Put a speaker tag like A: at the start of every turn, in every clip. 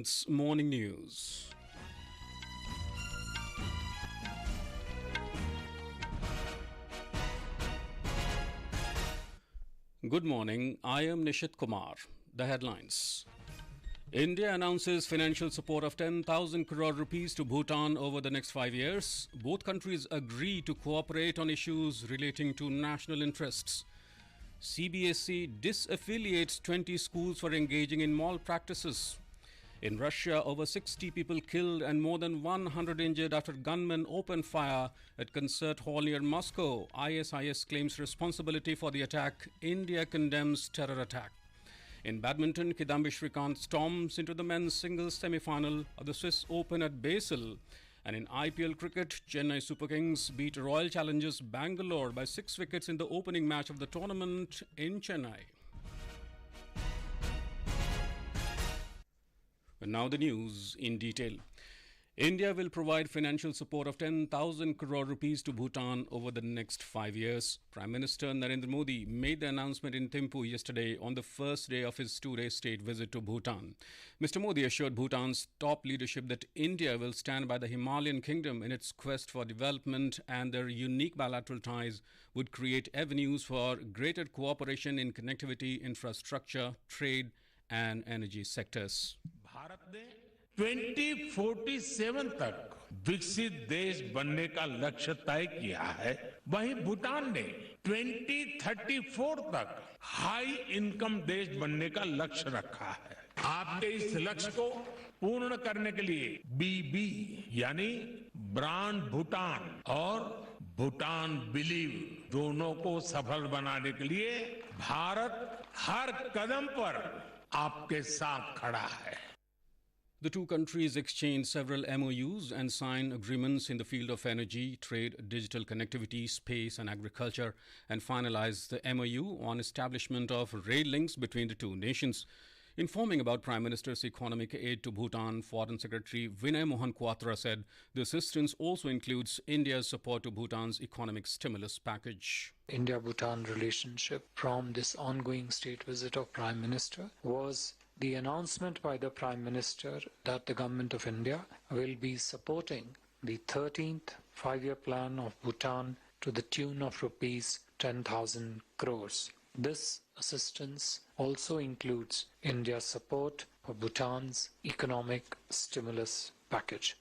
A: It's morning news. Good morning. I am Nishit Kumar. The headlines. India announces financial support of 10,000 crore rupees to Bhutan over the next 5 years. Both countries agree to cooperate on issues relating to national interests. CBSE disaffiliates 20 schools for engaging in malpractices. In Russia, over 60 people killed and more than 100 injured after gunmen opened fire at concert hall near Moscow. ISIS claims responsibility for the attack. India condemns terror attack. In badminton, Kidambi Srikanth storms into the men's singles semi-final of the Swiss Open at Basel. And in IPL Cricket, Chennai Super Kings beat Royal Challengers Bangalore by 6 wickets in the opening match of the tournament in Chennai. And now the news in detail. India will provide financial support of 10,000 crore rupees to Bhutan over the next 5 years. Prime Minister Narendra Modi made the announcement in Thimphu yesterday on the first day of his 2-day state visit to Bhutan. Mr. Modi assured Bhutan's top leadership that India will stand by the Himalayan kingdom in its quest for development, and their unique bilateral ties would create avenues for greater cooperation in connectivity, infrastructure, trade and energy sectors.
B: Bharat ने 2047 तक विकसित देश बनने का लक्ष्य तय किया है। वहीं भूटान ने 2034 तक हाई इनकम देश बनने का लक्ष्य रखा है। आपके इस लक्ष्य को पूर्ण करने के लिए बीबी यानी ब्रांड भूटान और भूटान बिलीव दोनों को सफल बनाने के लिए भारत हर कदम पर आपके साथ खड़ा है।
A: The two countries exchanged several MOUs and signed agreements in the field of energy, trade, digital connectivity, space and agriculture, and finalized the MOU on establishment of rail links between the two nations. Informing about Prime Minister's economic aid to Bhutan, Foreign Secretary Vinay Mohan Kwatra said the assistance also includes India's support to Bhutan's economic stimulus package.
C: India-Bhutan relationship from this ongoing state visit of Prime Minister was the announcement by the Prime Minister that the Government of India will be supporting the 13th five-year plan of Bhutan to the tune of rupees 10,000 crores. This assistance also includes India's support for Bhutan's economic stimulus package.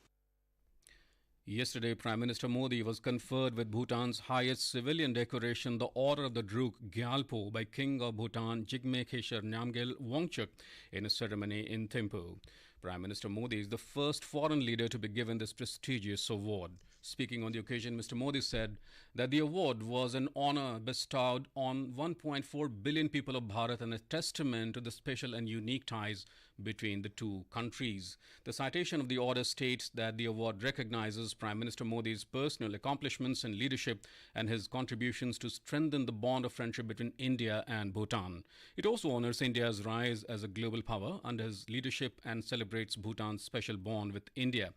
A: Yesterday, Prime Minister Modi was conferred with Bhutan's highest civilian decoration, the Order of the Druk Gyalpo, by King of Bhutan Jigme Khesar Namgyel Wangchuk in a ceremony in Thimphu. Prime Minister Modi is the first foreign leader to be given this prestigious award. Speaking on the occasion, Mr. Modi said that the award was an honor bestowed on 1.4 billion people of Bharat and a testament to the special and unique ties between the two countries. The citation of the order states that the award recognizes Prime Minister Modi's personal accomplishments and leadership and his contributions to strengthen the bond of friendship between India and Bhutan. It also honors India's rise as a global power under his leadership and celebrates Bhutan's special bond with India.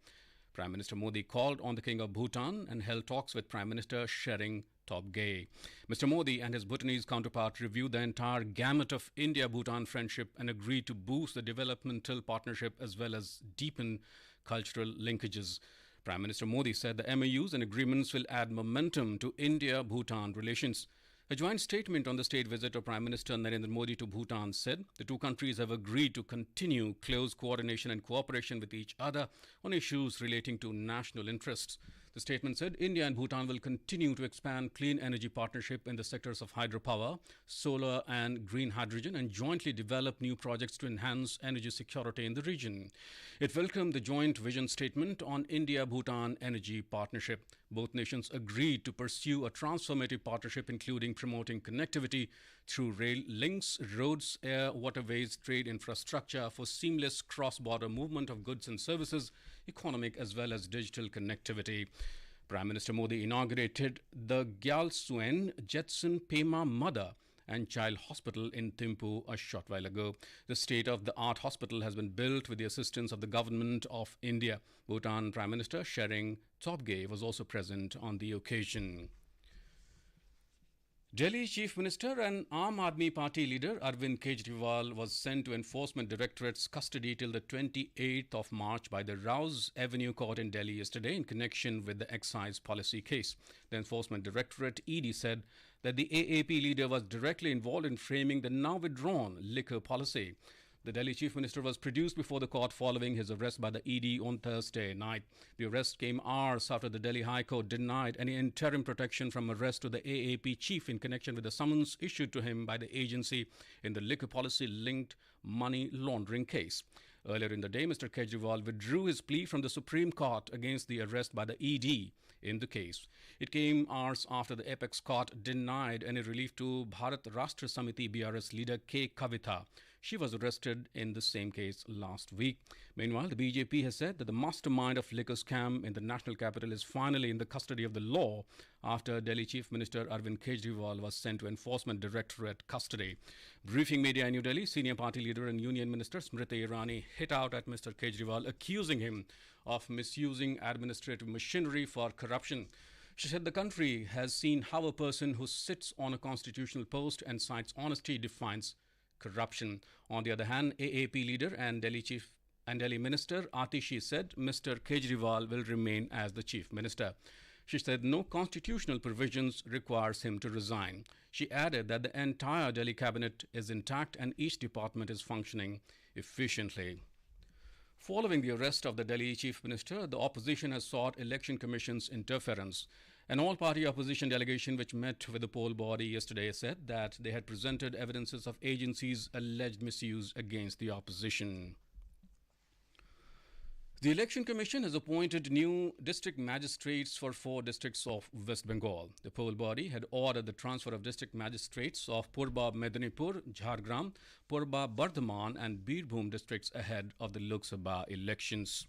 A: Prime Minister Modi called on the King of Bhutan and held talks with Prime Minister Tshering Tobgay. Mr. Modi and his Bhutanese counterpart reviewed the entire gamut of India-Bhutan friendship and agreed to boost the developmental partnership as well as deepen cultural linkages. Prime Minister Modi said the MOUs and agreements will add momentum to India-Bhutan relations. A joint statement on the state visit of Prime Minister Narendra Modi to Bhutan said the two countries have agreed to continue close coordination and cooperation with each other on issues relating to national interests. The statement said India and Bhutan will continue to expand clean energy partnership in the sectors of hydropower, solar and green hydrogen, and jointly develop new projects to enhance energy security in the region. It welcomed the joint vision statement on India-Bhutan energy partnership. Both nations agreed to pursue a transformative partnership including promoting connectivity through rail links, roads, air, waterways, trade infrastructure for seamless cross-border movement of goods and services, economic as well as digital connectivity. Prime Minister Modi inaugurated the Gyaltsuen Jetson Pema Mother and Child Hospital in Thimphu a short while ago. The state-of-the-art hospital has been built with the assistance of the Government of India. Bhutan Prime Minister Tshering Tobgay was also present on the occasion. Delhi Chief Minister and Aam Aadmi Party leader Arvind Kejriwal was sent to Enforcement Directorate's custody till the 28th of March by the Rouse Avenue Court in Delhi yesterday in connection with the excise policy case. The Enforcement Directorate ED said that the AAP leader was directly involved in framing the now withdrawn liquor policy. The Delhi Chief Minister was produced before the court following his arrest by the ED on Thursday night. The arrest came hours after the Delhi High Court denied any interim protection from arrest to the AAP chief in connection with the summons issued to him by the agency in the liquor policy linked money laundering case. Earlier in the day, Mr. Kejriwal withdrew his plea from the Supreme Court against the arrest by the ED in the case. It came hours after the apex court denied any relief to Bharat Rashtra Samiti BRS leader K. Kavitha. She was arrested in the same case last week. Meanwhile, the BJP has said that the mastermind of liquor scam in the national capital is finally in the custody of the law after Delhi Chief Minister Arvind Kejriwal was sent to Enforcement Directorate custody. Briefing media in New Delhi, senior party leader and Union Minister Smriti Irani hit out at Mr. Kejriwal, accusing him of misusing administrative machinery for corruption. She said the country has seen how a person who sits on a constitutional post and cites honesty defines corruption. On the other hand, AAP leader and Delhi Minister Atishi said Mr. Kejriwal will remain as the Chief Minister. She said no constitutional provisions requires him to resign. She added that the entire Delhi cabinet is intact and each department is functioning efficiently. Following the arrest of the Delhi Chief Minister, the opposition has sought Election Commission's interference. An all-party opposition delegation which met with the poll body yesterday said that they had presented evidences of agencies' alleged misuse against the opposition. The Election Commission has appointed new district magistrates for 4 districts of West Bengal. The poll body had ordered the transfer of district magistrates of Purba Medinipur, Jhargram, Purba Bardhaman and Birbhum districts ahead of the Lok Sabha elections.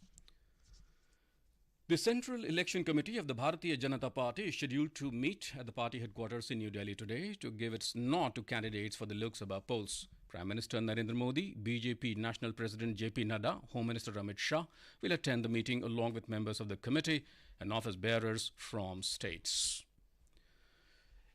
A: The Central Election Committee of the Bharatiya Janata Party is scheduled to meet at the party headquarters in New Delhi today to give its nod to candidates for the Lok Sabha polls. Prime Minister Narendra Modi, BJP National President JP Nadda, Home Minister Amit Shah will attend the meeting along with members of the committee and office bearers from states.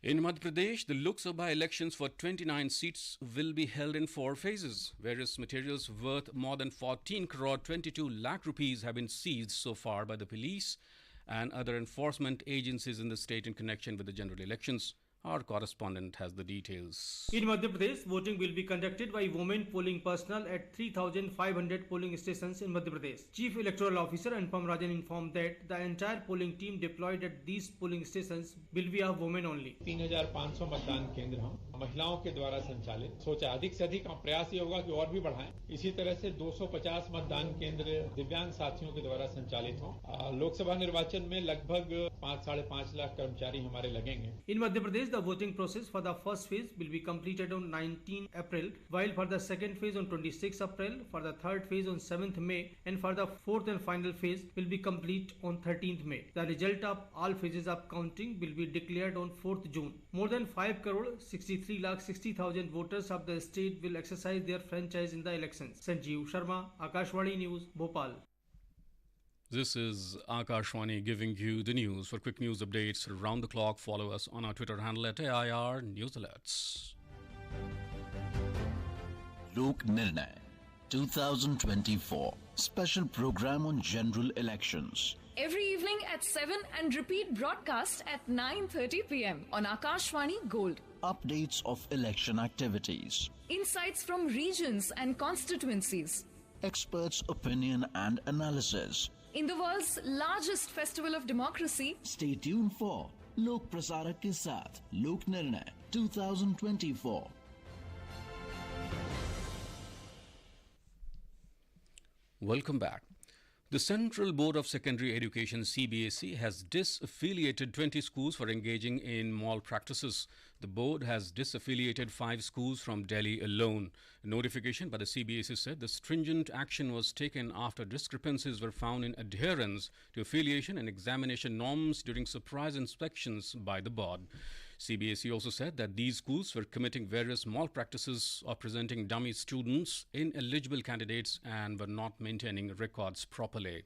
A: In Madhya Pradesh, the Lok Sabha elections for 29 seats will be held in 4 phases. Various materials worth more than 14 crore 22 lakh rupees have been seized so far by the police and other enforcement agencies in the state in connection with the general elections. Our correspondent has the details.
D: In Madhya Pradesh, voting will be conducted by women polling personnel at 3,500 polling stations in Madhya Pradesh. Chief Electoral Officer Anupam Rajan informed that the entire polling team deployed at these polling stations will be of women only.
E: 3,500 मतदान केंद्र हम महिलाओं के द्वारा संचालित सोचा अधिक से अधिक प्रयास ये होगा कि और भी बढ़ाएं। इसी तरह से 250 मतदान केंद्र दिव्यांग साथियों के द्वारा संचालित हों। लोकसभा निर्वाचन में लगभग 5-5.5 लाख कर्मचारी हमारे लगेंगे।
D: In Madhya Pradesh, the voting process for the first phase will be completed on 19 April, while for the second phase on 26 April, for the third phase on 7th May, and for the fourth and final phase will be complete on 13th May. The result of all phases of counting will be declared on 4th June. More than 5 crore 63 lakh 60,000 voters of the state will exercise their franchise in the elections. Sanjeev Sharma, Akashvani News, Bhopal.
A: This is Akashwani giving you the news. For quick news updates around the clock, follow us on our Twitter handle at AIR News Alerts.
F: Lok Nirnay 2024 special program on general elections.
G: Every evening at 7 and repeat broadcast at 9:30 p.m. on Akashvani Gold.
F: Updates of election activities.
G: Insights from regions and constituencies.
F: Experts' opinion and analysis.
G: In the world's largest festival of democracy,
F: stay tuned for Lok Prasarak ke saath Lok Nirnay 2024.
A: Welcome back. The Central Board of Secondary Education CBSE has disaffiliated 20 schools for engaging in malpractices. The board has disaffiliated 5 schools from Delhi alone. A notification by the CBSE said the stringent action was taken after discrepancies were found in adherence to affiliation and examination norms during surprise inspections by the board. CBSE also said that these schools were committing various malpractices of presenting dummy students, ineligible candidates, and were not maintaining records properly.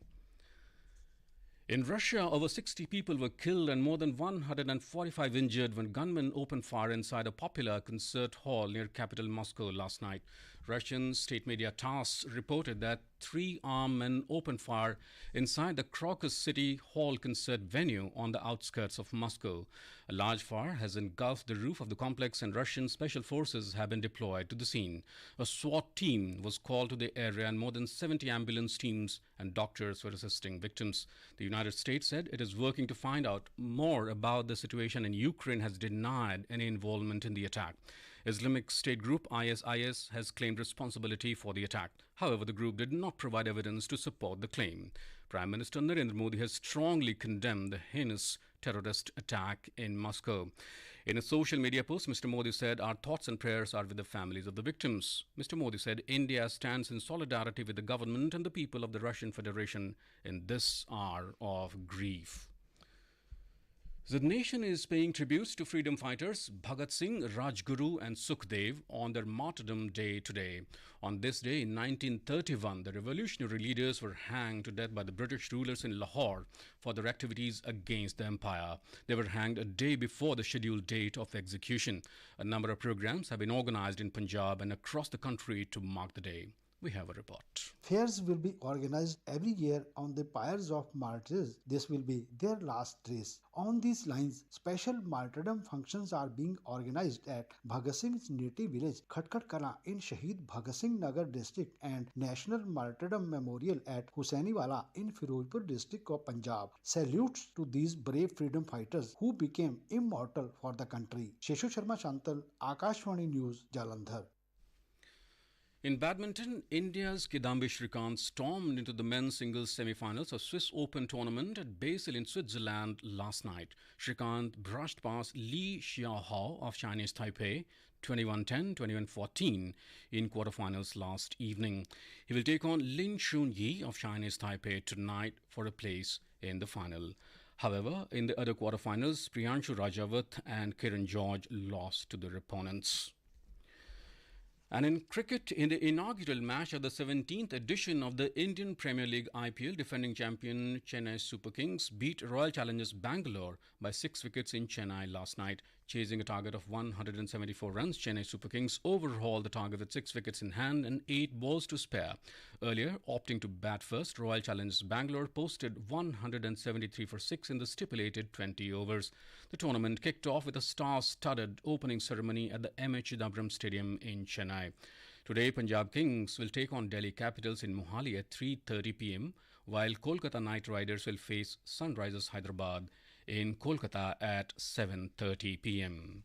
A: In Russia, over 60 people were killed and more than 145 injured when gunmen opened fire inside a popular concert hall near capital Moscow last night. Russian state media TASS reported that three armed men opened fire inside the Crocus City Hall concert venue on the outskirts of Moscow. A large fire has engulfed the roof of the complex and Russian special forces have been deployed to the scene. A SWAT team was called to the area and more than 70 ambulance teams and doctors were assisting victims. The United States said it is working to find out more about the situation and Ukraine has denied any involvement in the attack. Islamic State group ISIS has claimed responsibility for the attack. However, the group did not provide evidence to support the claim. Prime Minister Narendra Modi has strongly condemned the heinous terrorist attack in Moscow. In a social media post, Mr. Modi said, "Our thoughts and prayers are with the families of the victims." Mr. Modi said, "India stands in solidarity with the government and the people of the Russian Federation in this hour of grief." The nation is paying tributes to freedom fighters Bhagat Singh, Rajguru and Sukhdev on their martyrdom day today. On this day in 1931, the revolutionary leaders were hanged to death by the British rulers in Lahore for their activities against the empire. They were hanged a day before the scheduled date of execution. A number of programs have been organized in Punjab and across the country to mark the day. We have a report.
H: Fairs will be organized every year on the pyres of martyrs. This will be their last race. On these lines, special martyrdom functions are being organized at Bhagat Singh's native village, Khatkar Kala in Shaheed Bhagat Singh Nagar district and National Martyrdom Memorial at Husainiwala in Firozpur district of Punjab. Salutes to these brave freedom fighters who became immortal for the country. Sheshu Sharma Chantal, Akashvani News, Jalandhar.
A: In badminton, India's Kidambi Srikanth stormed into the men's singles semi-finals of Swiss Open tournament at Basel in Switzerland last night. Srikanth brushed past Li Xiaohao of Chinese Taipei 21-10, 21-14 in quarterfinals last evening. He will take on Lin Chunyi of Chinese Taipei tonight for a place in the final. However, in the other quarterfinals, Priyanshu Rajawat and Kiran George lost to their opponents. And in cricket, in the inaugural match of the 17th edition of the Indian Premier League IPL, defending champion Chennai Super Kings beat Royal Challengers Bangalore by 6 wickets in Chennai last night. Chasing a target of 174 runs, Chennai Super Kings overhauled the target with 6 wickets in hand and 8 balls to spare. Earlier, opting to bat first, Royal Challengers Bangalore posted 173 for 6 in the stipulated 20 overs. The tournament kicked off with a star-studded opening ceremony at the M.H. Chidambaram Stadium in Chennai. Today, Punjab Kings will take on Delhi Capitals in Mohali at 3:30 p.m., while Kolkata Knight Riders will face Sunrisers Hyderabad in Kolkata at 7:30 p.m.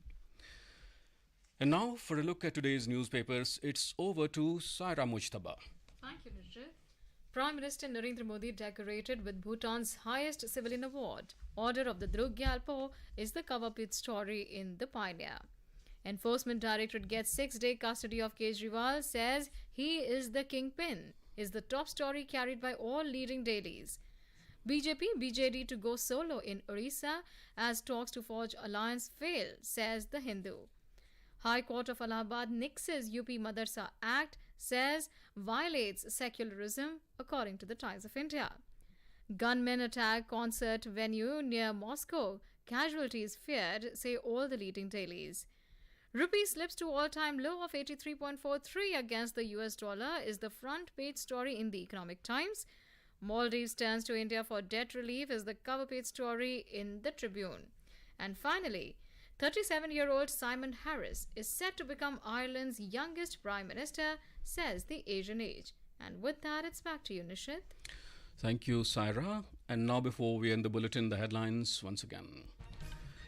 A: And now, for a look at today's newspapers, it's over to Saira Mujtaba.
I: Thank you, Nishit. Prime Minister Narendra Modi decorated with Bhutan's highest civilian award. Order of the Druk Gyalpo is the cover page story in The Pioneer. Enforcement Directorate gets 6-day custody of Kejriwal, says he is the kingpin, is the top story carried by all leading dailies. BJP, BJD to go solo in Orissa as talks to forge alliance fail, says The Hindu. High Court of Allahabad nixes UP Madarsa Act, says violates secularism, according to the Times of India. Gunmen attack concert venue near Moscow. Casualties feared, say all the leading dailies. Rupee slips to all-time low of 83.43 against the US dollar is the front page story in the Economic Times. Maldives turns to India for debt relief is the cover page story in the Tribune. And finally, 37-year-old Simon Harris is set to become Ireland's youngest Prime Minister, says the Asian Age. And with that, it's back to you, Nishit.
A: Thank you, Saira. And now, before we end the bulletin, the headlines once again.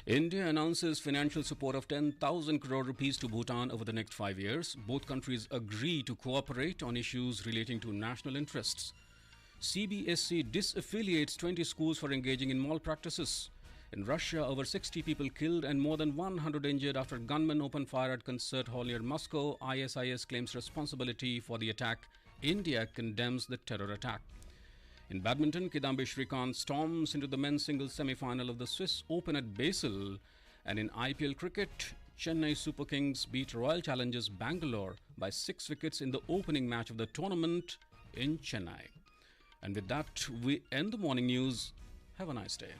A: India announces financial support of 10,000 crore rupees to Bhutan over the next 5 years. Both countries agree to cooperate on issues relating to national interests. CBSE disaffiliates 20 schools for engaging in malpractices. In Russia, over 60 people killed and more than 100 injured after gunmen opened fire at concert hall near Moscow. ISIS claims responsibility for the attack. India condemns the terror attack. In badminton, Kidambi Srikanth storms into the men's singles semi-final of the Swiss Open at Basel. And in IPL Cricket, Chennai Super Kings beat Royal Challengers Bangalore by 6 wickets in the opening match of the tournament in Chennai. And with that, we end the morning news. Have a nice day.